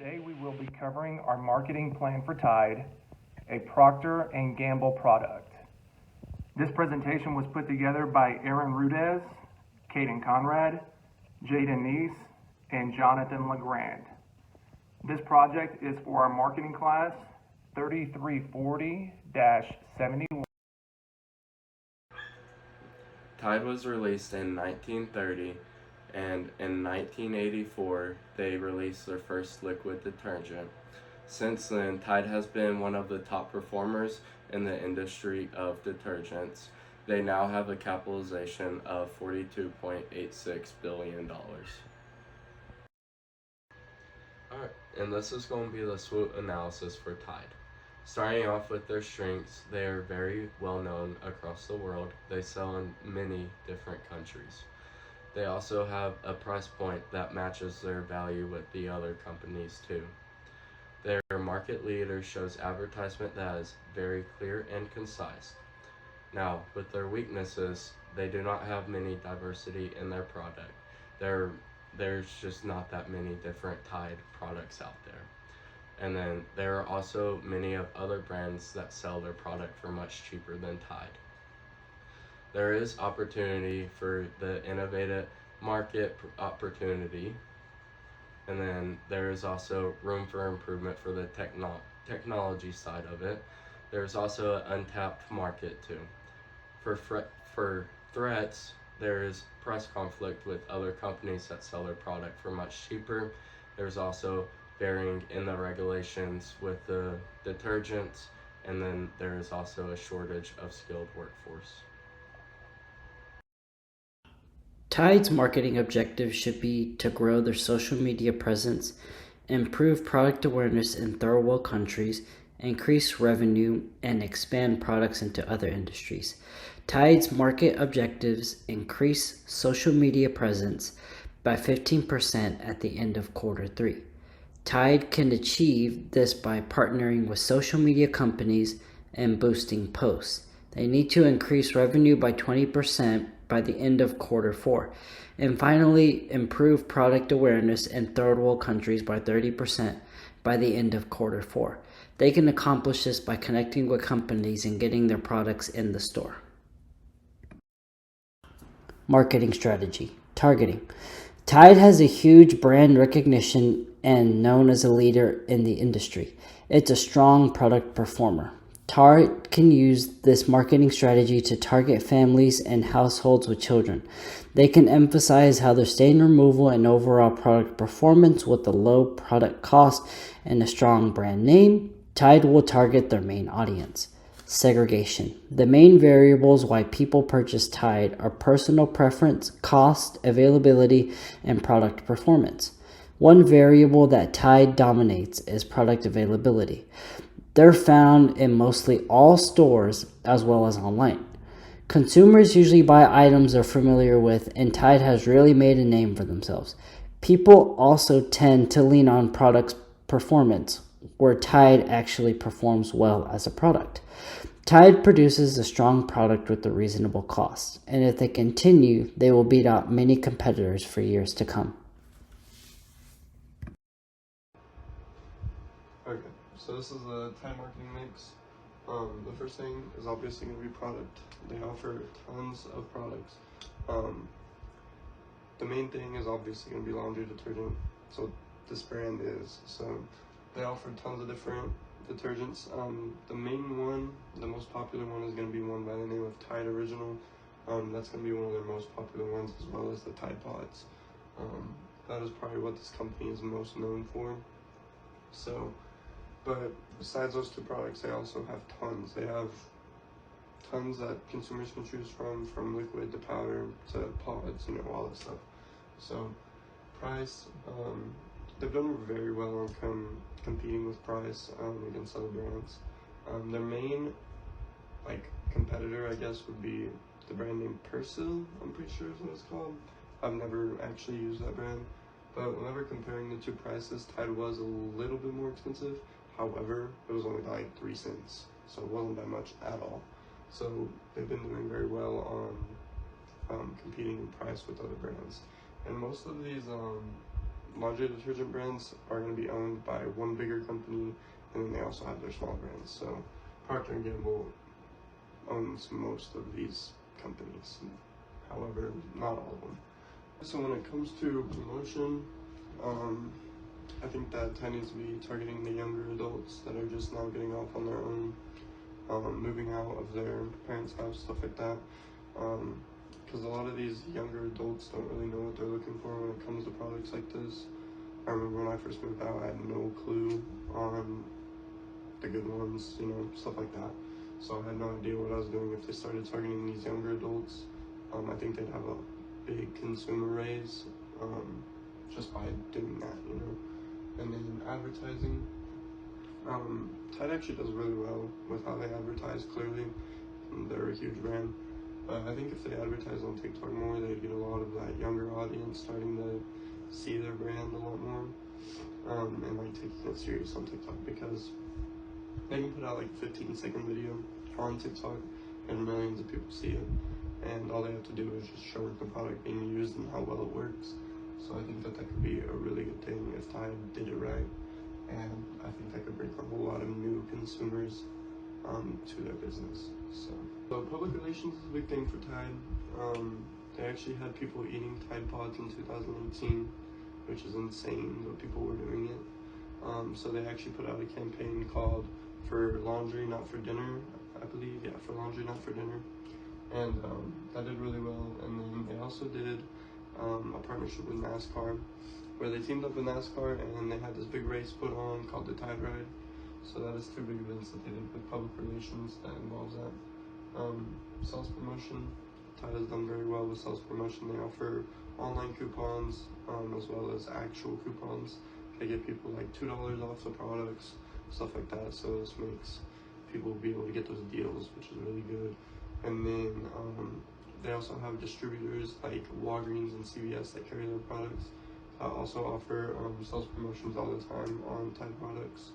Today we will be covering our marketing plan for Tide, a Procter & Gamble product. This presentation was put together by Aaron Rudez, Caden Conrad, Jaden Neese, and Jonathan LeGrand. This project is for our marketing class 3340-71. Tide was released in 1930, and in 1984 they released their first liquid detergent. Since then, Tide has been one of the top performers in the industry of detergents. They now have a capitalization of $42.86 billion. Alright, and this is going to be the SWOT analysis for Tide. Starting off with their strengths, they are very well known across the world. They sell in many different countries. They also have a price point that matches their value with the other companies too. Their market leader shows advertisement that is very clear and concise. Now, with their weaknesses, they do not have many diversity in their product. There's just not that many different Tide products out there. And then there are also many of other brands that sell their product for much cheaper than Tide. There is opportunity for the innovative market opportunity, and then there is also room for improvement for the technology side of it. There's also an untapped market too. For threats, there is price conflict with other companies that sell their product for much cheaper. There's also varying in the regulations with the detergents, and then there is also a shortage of skilled workforce. Tide's marketing objectives should be to grow their social media presence, improve product awareness in third world countries, increase revenue, and expand products into other industries. Tide's market objectives increase social media presence by 15% at the end of Q3. Tide can achieve this by partnering with social media companies and boosting posts. They need to increase revenue by 20% by the end of Q4. And finally, improve product awareness in third world countries by 30% by the end of Q4. They can accomplish this by connecting with companies and getting their products in the store. Marketing strategy. Targeting. Tide has a huge brand recognition and known as a leader in the industry. It's a strong product performer. Tide can use this marketing strategy to target families and households with children. They can emphasize how their stain removal and overall product performance with a low product cost and a strong brand name. Tide will target their main audience. Segregation. The main variables why people purchase Tide are personal preference, cost, availability, and product performance. One variable that Tide dominates is product availability. They're found in mostly all stores as well as online. Consumers usually buy items they're familiar with, and Tide has really made a name for themselves. People also tend to lean on products' performance, where Tide actually performs well as a product. Tide produces a strong product with a reasonable cost, and if they continue, they will beat out many competitors for years to come. Okay, so this is the Tide marketing mix. The first thing is obviously going to be product. They offer tons of products. The main thing is obviously going to be laundry detergent. So this brand is. So they offer tons of different detergents. The main one, the most popular one, is going to be one by the name of Tide Original. That's going to be one of their most popular ones, as well as the Tide Pods. That is probably what this company is most known for. So, but besides those two products, they also have tons. They have tons that consumers can choose from liquid to powder to pods, all that stuff. So, price, they've done very well on competing with price against other brands. Their main competitor, I guess, would be the brand name Persil. I'm pretty sure is what it's called. I've never actually used that brand, but whenever comparing the two prices, Tide was a little bit more expensive. However, it was only like 3 cents, so it wasn't that much at all. So they've been doing very well on competing in price with other brands. And most of these laundry detergent brands are going to be owned by one bigger company, and then they also have their small brands. So Procter & Gamble owns most of these companies, however, not all of them. So when it comes to promotion, I think that Tide needs to be targeting the younger adults that are just now getting off on their own, moving out of their parents' house, stuff like that. Because a lot of these younger adults don't really know what they're looking for when it comes to products like this. I remember when I first moved out, I had no clue on the good ones, you know, stuff like that. So I had no idea what I was doing. If they started targeting these younger adults, I think they'd have a big consumer raise just by doing that, you know. And then advertising, Tide actually does really well with how they advertise. Clearly, they're a huge brand. I think if they advertise on TikTok more, they'd get a lot of that younger audience starting to see their brand a lot more, and like taking it serious on TikTok, because they can put out like 15-second video on TikTok and millions of people see it, and all they have to do is just show the product being used and how well it works. So I think that could be a really good thing if Tide did it right, and I think that could bring a whole lot of new consumers to their business. So public relations is a big thing for Tide. They actually had people eating Tide Pods in 2018, which is insane that people were doing it. So they actually put out a campaign called For Laundry Not For Dinner, I believe, yeah, For Laundry Not For Dinner, and that did really well. And then they also did a partnership with NASCAR, where they teamed up with NASCAR and they had this big race put on called the Tide Ride. So that is two big events that they did with public relations that involves that. Sales promotion, Tide has done very well with sales promotion. They offer online coupons as well as actual coupons. They give people like $2 off the products, stuff like that. So this makes people be able to get those deals, which is really good. And then they also have distributors like Walgreens and CVS that carry their products. Also offer sales promotions all the time on Tide products.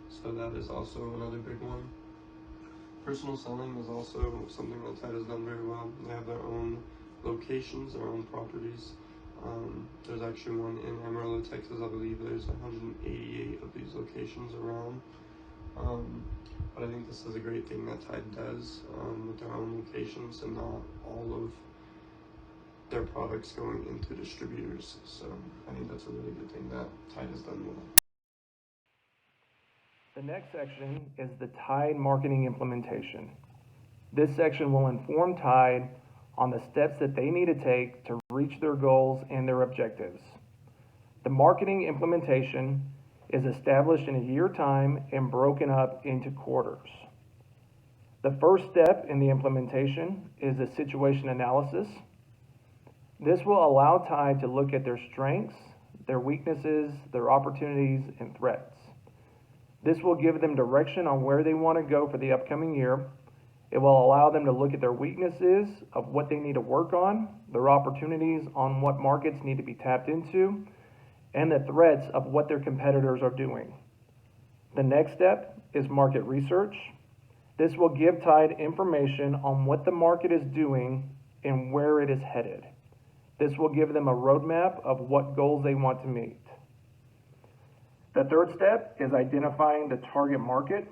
So that is also another big one. Personal selling is also something that Tide has done very well. They have their own locations, their own properties. There's actually one in Amarillo, Texas. I believe there's 188 of these locations around. But I think this is a great thing that Tide does with their own locations and not all of their products going into distributors. So I think that's a really good thing that Tide has done well. The next section is the Tide marketing implementation. This section will inform Tide on the steps that they need to take to reach their goals and their objectives. The marketing implementation is established in a year time and broken up into quarters. The first step in the implementation is a situation analysis. This will allow Tide to look at their strengths, their weaknesses, their opportunities, and threats. This will give them direction on where they want to go for the upcoming year. It will allow them to look at their weaknesses of what they need to work on, their opportunities on what markets need to be tapped into, and the threats of what their competitors are doing. The next step is market research. This will give Tide information on what the market is doing and where it is headed. This will give them a roadmap of what goals they want to meet. The third step is identifying the target market.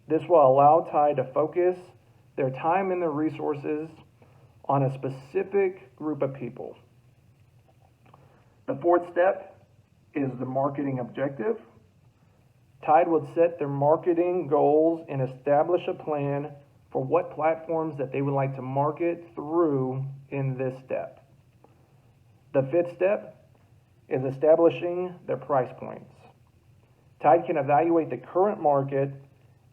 This will allow Tide to focus their time and their resources on a specific group of people. The fourth step is the marketing objective. Tide would set their marketing goals and establish a plan for what platforms that they would like to market through in this step. The fifth step is establishing their price points. Tide can evaluate the current market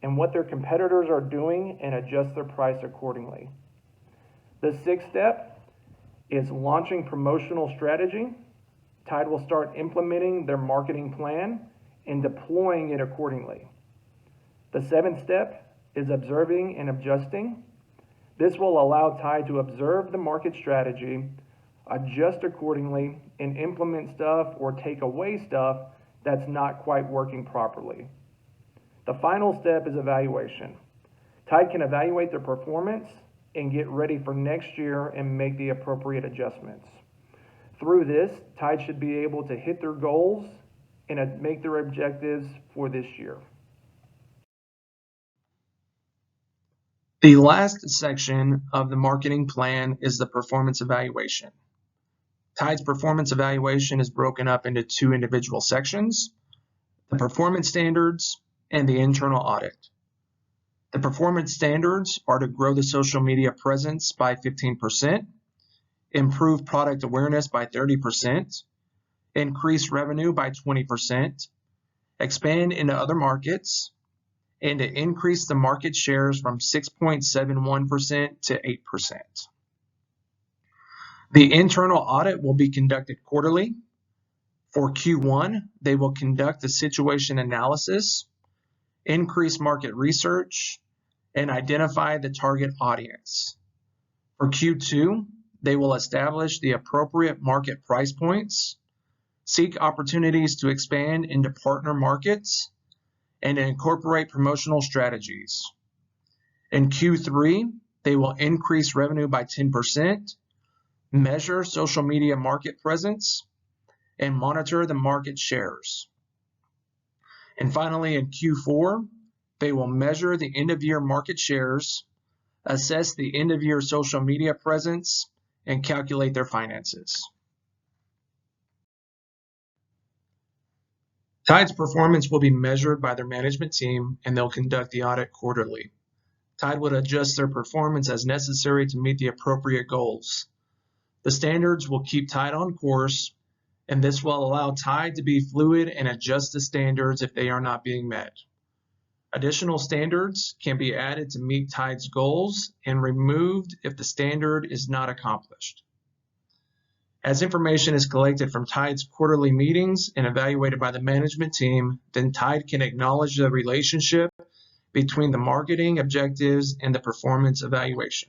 and what their competitors are doing and adjust their price accordingly. The sixth step is launching promotional strategy. Tide will start implementing their marketing plan and deploying it accordingly. The seventh step is observing and adjusting. This will allow Tide to observe the market strategy, adjust accordingly, and implement stuff or take away stuff that's not quite working properly. The final step is evaluation. Tide can evaluate their performance and get ready for next year and make the appropriate adjustments. Through this, Tide should be able to hit their goals and make their objectives for this year. The last section of the marketing plan is the performance evaluation. Tide's performance evaluation is broken up into two individual sections: the performance standards and the internal audit. The performance standards are to grow the social media presence by 15%, improve product awareness by 30%, increase revenue by 20%, expand into other markets, and to increase the market shares from 6.71% to 8%. The internal audit will be conducted quarterly. For Q1, they will conduct a situation analysis, increase market research, and identify the target audience. For Q2, they will establish the appropriate market price points, seek opportunities to expand into partner markets, and incorporate promotional strategies. In Q3, they will increase revenue by 10%, measure social media market presence, and monitor the market shares. And finally, in Q4, they will measure the end-of-year market shares, assess the end-of-year social media presence, and calculate their finances. Tide's performance will be measured by their management team, and they'll conduct the audit quarterly. Tide would adjust their performance as necessary to meet the appropriate goals. The standards will keep Tide on course, and this will allow Tide to be fluid and adjust the standards if they are not being met. Additional standards can be added to meet Tide's goals and removed if the standard is not accomplished. As information is collected from Tide's quarterly meetings and evaluated by the management team, then Tide can acknowledge the relationship between the marketing objectives and the performance evaluation.